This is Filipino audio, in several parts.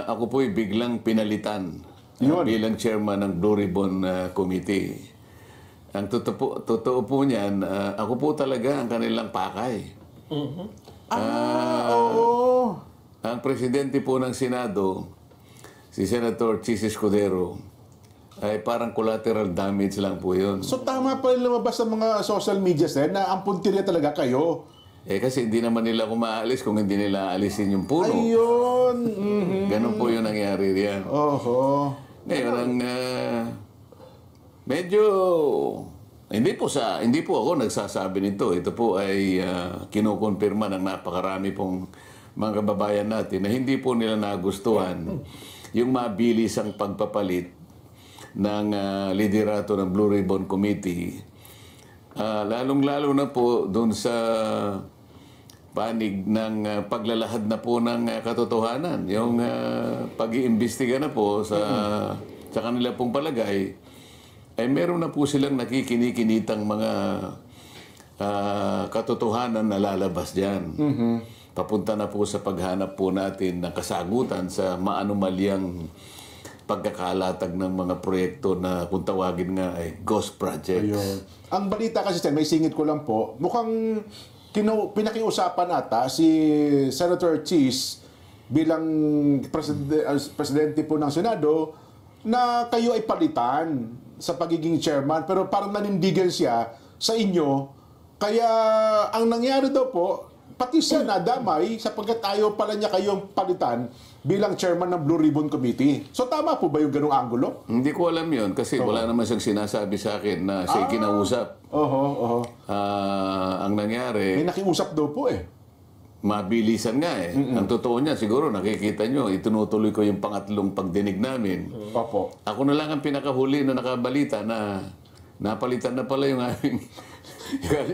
ako po'y biglang pinalitan bilang chairman ng Blue Ribbon Committee. Ang totoo po niyan, ako po talaga ang kanilang pakay. Oo. Ang presidente po ng Senado, si Senator Chis Escudero, ay parang collateral damage lang po yun. So tama pa rin lumabas sa mga social media na ang puntirya talaga kayo. Kasi hindi naman nila ako maalis kung hindi nila alisin yung puno. Ayun. Ganun po yung nangyari riyan. Oho. Ngayon, ang medyo hindi po ako nagsasabi nito. Ito po ay kinukumpirma ng napakarami pong mga kababayan natin na hindi po nila nagustuhan yung mabilis ang pagpapalit ng liderato ng Blue Ribbon Committee. Lalong-lalo na po doon sa panig ng paglalahad na po ng katotohanan. Yung pag-iimbestiga na po sa kanila pong palagay, ay meron na po silang nakikinikinitang mga katotohanan na lalabas dyan. Papunta na po sa paghanap po natin ng kasagutan sa maanumalyang pagkakalatag ng mga proyekto na kung tawagin nga ay ghost projects. Ayun. Ang balita kasi, may singit ko lang po, mukhang pinakiusapan ata si Senator Chis bilang presidente po ng Senado na kayo ay palitan sa pagiging chairman, pero parang nanindigan siya sa inyo. Kaya ang nangyari daw po, pati siya nadamay sapagkat ayaw pala niya kayong palitan bilang chairman ng Blue Ribbon Committee. So tama po ba yung ganung angulo? Hindi ko alam yun kasi wala naman siyang sinasabi sa akin na siya kinausap. Oho. Ang nangyari, May nakiusap daw po mabilisan nga eh. Ang totoo niya, siguro nakikita nyo, itinutuloy ko yung pangatlong pagdinig namin. Opo. Ako na lang ang pinakahuli na nakabalita na napalitan na pala yung aming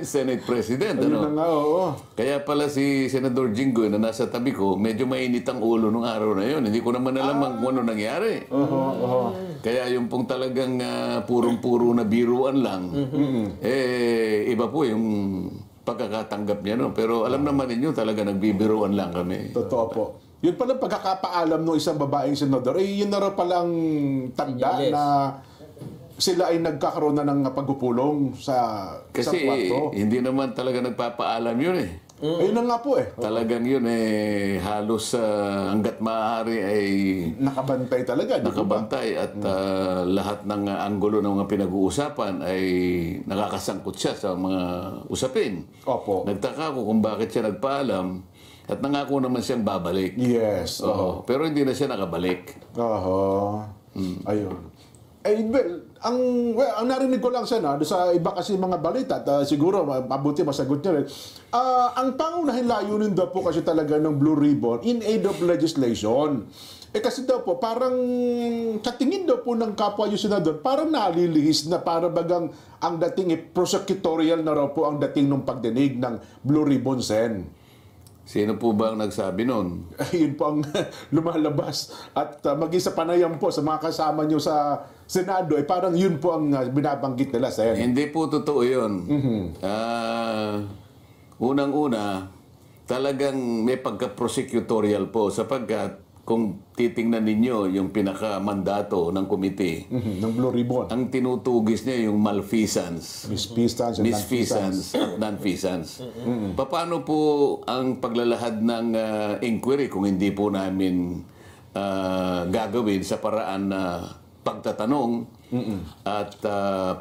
Senate President. Ayun na nga, oo. Kaya pala si Senador Jinggoy na nasa tabi ko, medyo mainit ang ulo nung araw na yun. Hindi ko naman alam kung ano nangyari. Kaya yung pong talagang purong-puro na biruan lang, iba po yung pagkakatanggap niya. No? Pero alam naman ninyo, talaga nagbibiruan lang kami. Totoo po. Yun pala pagkakapaalam ng isang babaeng senador, yun na raw palang tanda na sila ay nagkakaroon na ng pagpupulong sa Kasi kwarto. hindi naman talaga nagpapaalam yun eh. Ayun na nga po Talagang yun halos hanggat maaari ay nakabantay talaga. Di ba? nakabantay at lahat ng anggulo ng mga pinag-uusapan ay nakakasangkot siya sa mga usapin. Opo. Nagtaka ko kung bakit siya nagpaalam at nangako naman siyang babalik. Yes. Oo. Pero hindi na siya nakabalik. Ayun. Ang narinig ko lang siya sa iba kasi mga balita at siguro mabuti masagot niya rin. Ang pangunahing layunin daw po kasi talaga ng Blue Ribbon in aid of legislation. Kasi daw po parang sa tingin daw po ng kapwa yung senador parang nalilihis na para bagang ang dating prosecutorial na raw po ang dating ng pagdinig ng Blue Ribbon Sen. Sino po ba ang nagsabi nun? Yun po ang lumalabas. At maging sa panayam po sa mga kasama nyo sa Senado, parang yun po ang binabanggit nila, Sen. Hindi po totoo yun. Unang-una, talagang may pagka-prosecutorial po sapagkat kung titingnan ninyo yung pinaka-mandato ng komite, Ng Blue Ribbon. ang tinutugis niya yung malfeasance. Misfeasance and Misfeasance at non-feasance. Paano po ang paglalahad ng inquiry kung hindi po namin gagawin sa paraan na pagtatanong at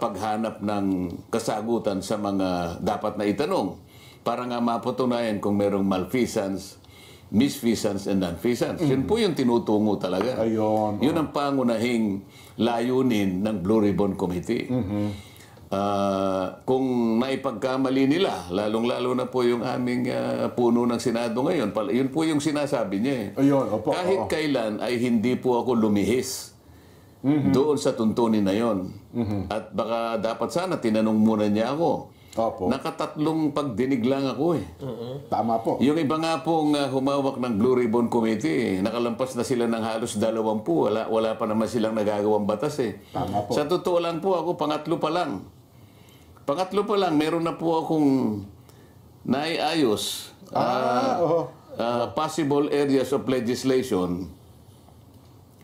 paghanap ng kasagutan sa mga dapat na itanong para nga mapatunayan kung merong malfeasance, misfeasance and non-feasance. Yun po yung tinutungo talaga. Ayun. Yun ang pangunahing layunin ng Blue Ribbon Committee. Kung naipagkamali nila, lalong-lalo na po yung aming puno ng Senado ngayon, yun po yung sinasabi niya eh. Ayun, opo. Kahit kailan ay hindi po ako lumihis doon sa tuntunin na yon. At baka dapat sana tinanong muna niya ako. Opo. Nakatatlong pagdinig lang ako eh. Tama po. Yung iba nga pong humawak ng Blue Ribbon Committee, nakalampas na sila ng halos 20. Wala pa naman silang nagagawang batas eh. Tama po. Sa totoo lang po ako, pangatlo pa lang. Meron na po akong naiayos. Possible areas of legislation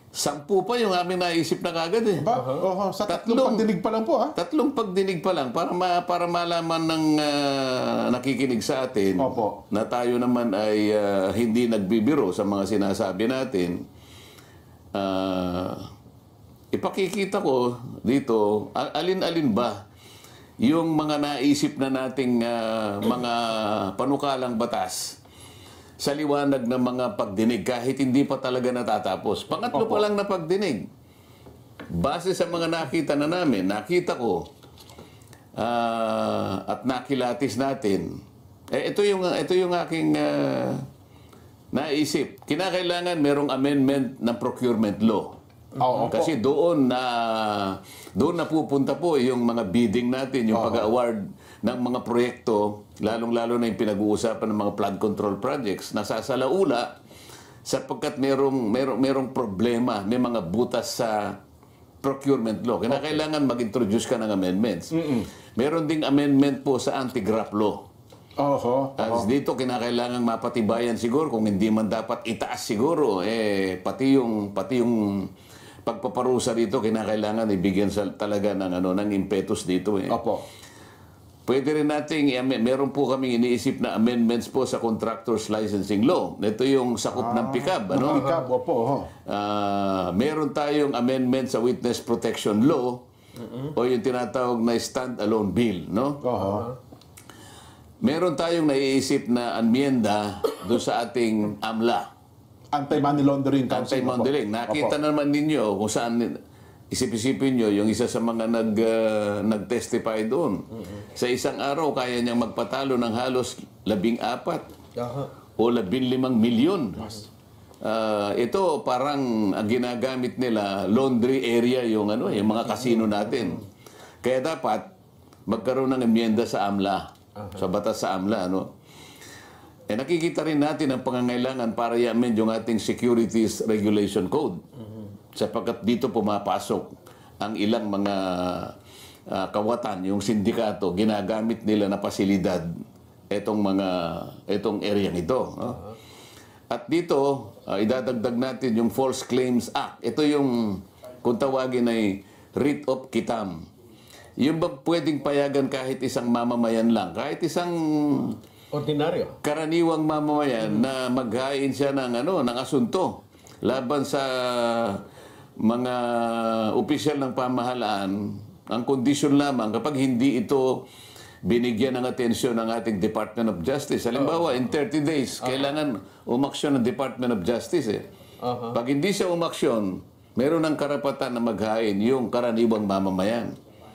10 pa yung aming naisip na kagad eh. Ba? Sa tatlong pagdinig pa lang po, ha? 3 pagdinig pa lang para malaman ng nakikinig sa atin Opo. na tayo naman ay hindi nagbibiro sa mga sinasabi natin. Ipakikita ko dito, alin-alin ba yung mga naisip na nating mga panukalang batas sa liwanag ng mga pagdinig kahit hindi pa talaga natatapos. Pangatlo pa lang na pagdinig. Base sa mga nakita na namin, nakita ko at nakilatis natin. Ito yung aking naisip. Kinakailangan merong amendment ng procurement law. Kasi doon na pupunta po yung mga bidding natin, yung pag-award ng mga proyekto, lalong-lalo na yung pinag-uusapan ng mga flood control projects, nasasalaula sapagkat merong problema, may mga butas sa procurement law. Kinakailangan mag-introduce ka ng amendments. Meron ding amendment po sa anti-graft law. Dito kinakailangan mapatibayan siguro, kung hindi man dapat itaas siguro, pati yung pagpaparusa dito kinakailangan ibigyan talaga ng impetus dito. Pwede rin nating, meron po kaming iniisip na amendments po sa contractors licensing law. Ito yung sakop ng PICAB. PICAB, meron tayong amendment sa witness protection law o yung tinatawag na stand-alone bill. Meron tayong naiisip na amyenda doon sa ating AMLA. Anti-money laundering council. Anti-money. Nakita naman ninyo kung saan, isip-isipin nyo, yung isa sa mga nag-testify doon. Sa isang araw, kaya niyang magpatalo ng halos 14 o 15 milyon. Ito parang ginagamit nila, laundry area yung mga kasino natin. Kaya dapat magkaroon ng amyenda sa AMLA, sa batas sa AMLA. Nakikita rin natin ang pangangailangan para i-amend yung ating Securities Regulation Code. Sapagkat dito pumapasok ang ilang mga kawatan, yung sindikato, ginagamit nila na pasilidad itong area nito. At dito, idadagdag natin yung False Claims Act. Ito yung, kung tawagin ay writ of quitam. Yung ba pwedeng payagan kahit isang mamamayan lang, kahit isang ordinaryo, karaniwang mamamayan na maghain siya ng asunto laban sa mga opisyal ng pamahalaan. Ang kondisyon lamang kapag hindi ito binigyan ng atensyon ng ating Department of Justice. Halimbawa, in 30 days, kailangan umaksyon ng Department of Justice. Pag hindi siya umaksyon, meron ng karapatan na maghain yung karaniwang mamamayan.